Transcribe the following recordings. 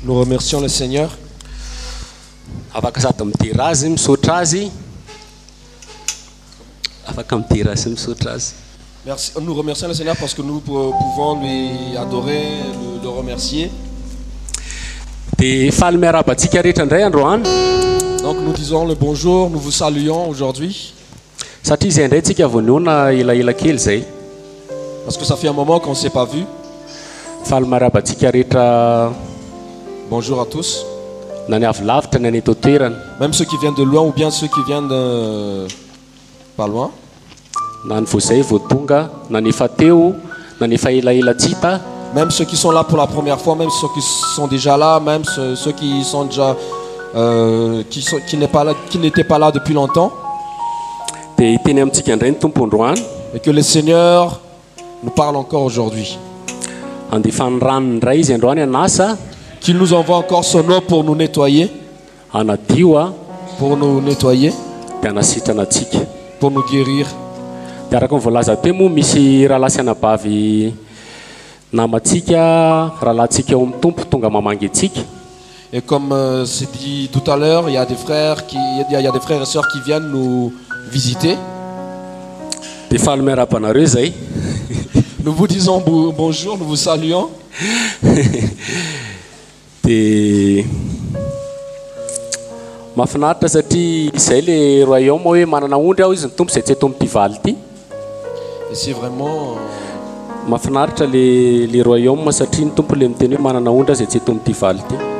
Nous remercions le Seigneur. Merci. Nous remercions le Seigneur parce que nous pouvons lui adorer, le remercier. Donc nous disons le bonjour, nous vous saluons aujourd'hui. Parce que ça fait un moment qu'on ne s'est pas vu. Bonjour à tous. Même ceux qui viennent de loin ou bien ceux qui viennent de pas loin. Même ceux qui sont là pour la première fois, même ceux qui sont déjà là, même ceux qui sont déjà qui n'étaient pas là depuis longtemps. Et que le Seigneur nous parle encore aujourd'hui. Qu'il nous envoie encore son eau pour nous nettoyer. Pour nous nettoyer. Pour nous guérir. Et comme c'est dit tout à l'heure, il y a des frères et sœurs qui viennent nous visiter. Nous vous disons bonjour, nous vous saluons. Et c'est vraiment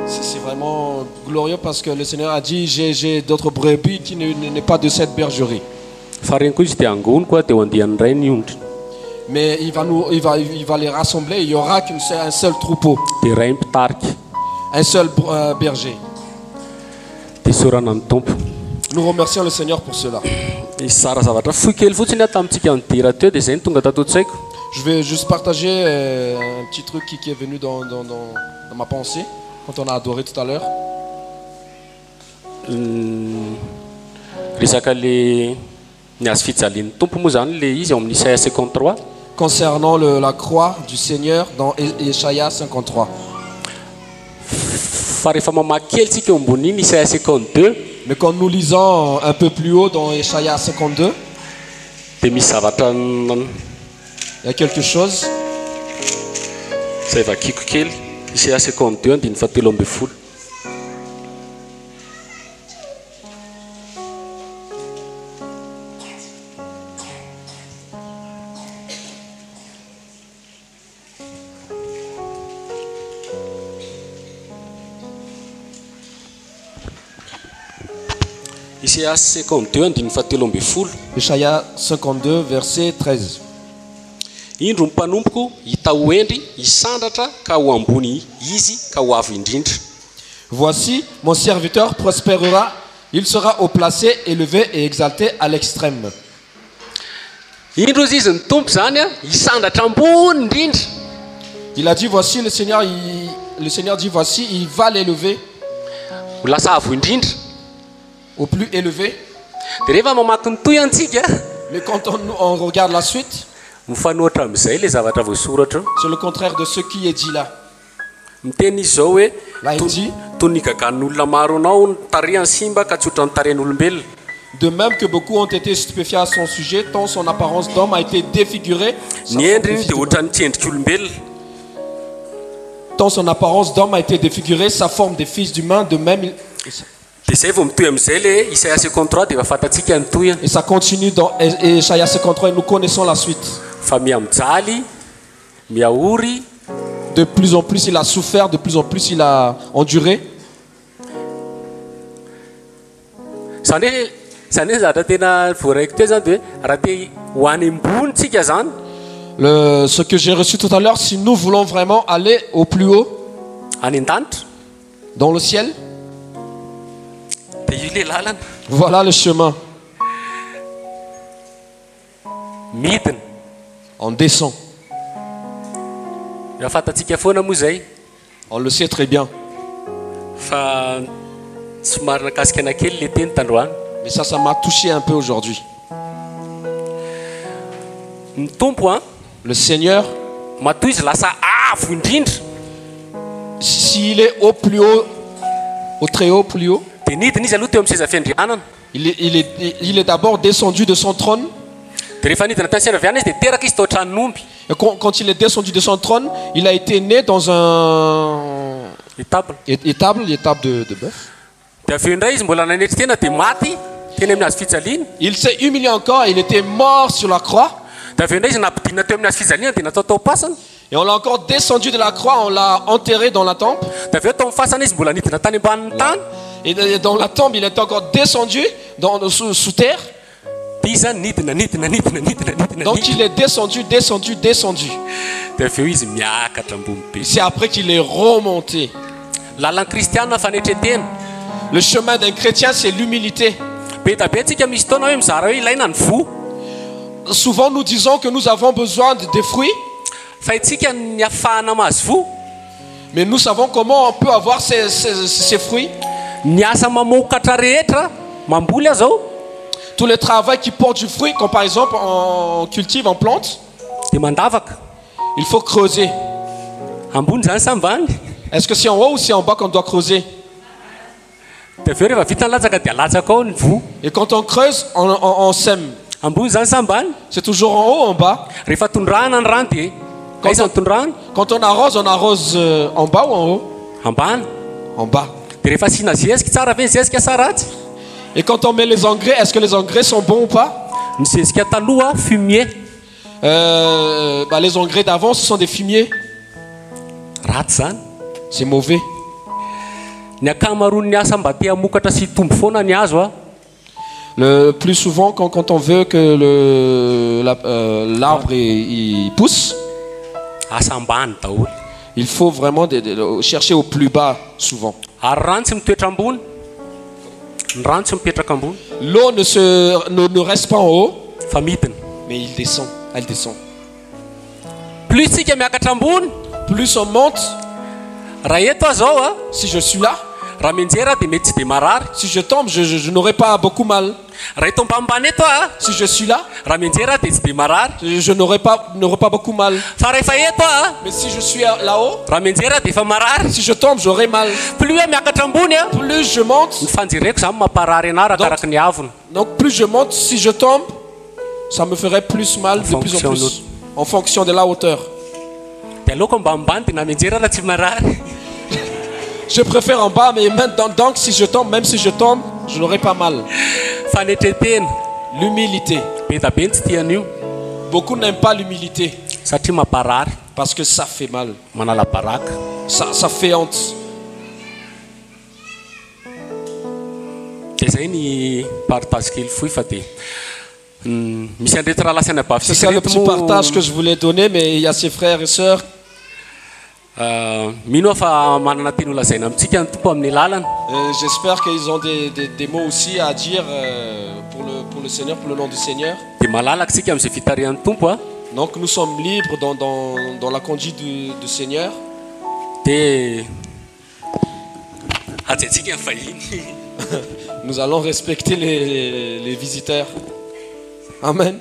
c'est vraiment glorieux parce que le Seigneur a dit j'ai d'autres brebis qui n'est pas de cette bergerie. Mais il va les rassembler, il n'y aura qu'un seul troupeau. Un seul berger. Nous remercions le Seigneur pour cela. Je vais juste partager un petit truc qui est venu dans ma pensée quand on a adoré tout à l'heure. Concernant la croix du Seigneur dans Ésaïe 53. Mais quand nous lisons un peu plus haut dans Ésaïe 52, il y a quelque chose. Ésaïe 52, verset 13. Voici, mon serviteur prospérera, il sera haut placé, élevé et exalté à l'extrême. Il a dit, voici le Seigneur dit, voici, il va l'élever au plus élevé. Mais quand on regarde la suite, c'est le contraire de ce qui est dit là. Là il dit, de même que beaucoup ont été stupéfiés à son sujet, tant son apparence d'homme a été défigurée. Tant son apparence d'homme a été défigurée, sa forme des fils d'humains, de même. Et ça continue dans Ésaïe 53 et nous connaissons la suite. De plus en plus il a souffert, de plus en plus il a enduré. Ce que j'ai reçu tout à l'heure, si nous voulons vraiment aller au plus haut, dans le ciel, voilà le chemin. On descend. On le sait très bien. Mais ça m'a touché un peu aujourd'hui. Le Seigneur s'il est au plus haut, au très haut, plus haut, il est d'abord descendu de son trône. Et quand il est descendu de son trône, il a été né dans un étable de bœuf. Il s'est humilié encore, il était mort sur la croix. Et on l'a encore descendu de la croix, on l'a enterré dans la tombe. Et dans la tombe, il est encore descendu sous terre. Donc il est descendu. C'est après qu'il est remonté. Le chemin d'un chrétien, c'est l'humilité. Souvent nous disons que nous avons besoin des fruits. Mais nous savons comment on peut avoir ces fruits. Tout le travail qui porte du fruit, comme par exemple on cultive, on plante, il faut creuser. Est-ce que c'est en haut ou c'est en bas qu'on doit creuser? Et quand on creuse, on sème. C'est toujours en haut ou en bas? Quand on arrose en bas ou en haut? En bas. Et quand on met les engrais, est-ce que les engrais sont bons ou pas? Les engrais d'avant, ce sont des fumiers. C'est mauvais. Le plus souvent, quand on veut que l'arbre il pousse, il faut vraiment chercher au plus bas souvent. L'eau ne reste pas en haut, mais elle descend. Plus on monte, si je suis là, si je tombe, je n'aurai pas beaucoup mal. Si je suis là, je n'aurai pas beaucoup mal. Mais si je suis là-haut, si je tombe, j'aurai mal. Plus je monte, donc plus je monte, si je tombe, ça me ferait plus mal de plus en plus, en fonction de la hauteur. Je préfère en bas, mais maintenant, donc si je tombe, même si je tombe, je n'aurai pas mal. L'humilité. Beaucoup n'aiment pas l'humilité parce que ça fait mal. Ça fait honte. C'est ça le petit partage que je voulais donner, mais il y a ses frères et sœurs. J'espère qu'ils ont des mots aussi à dire pour le Seigneur, pour le nom du Seigneur. Donc nous sommes libres dans la conduite du Seigneur. Nous allons respecter les visiteurs. Amen.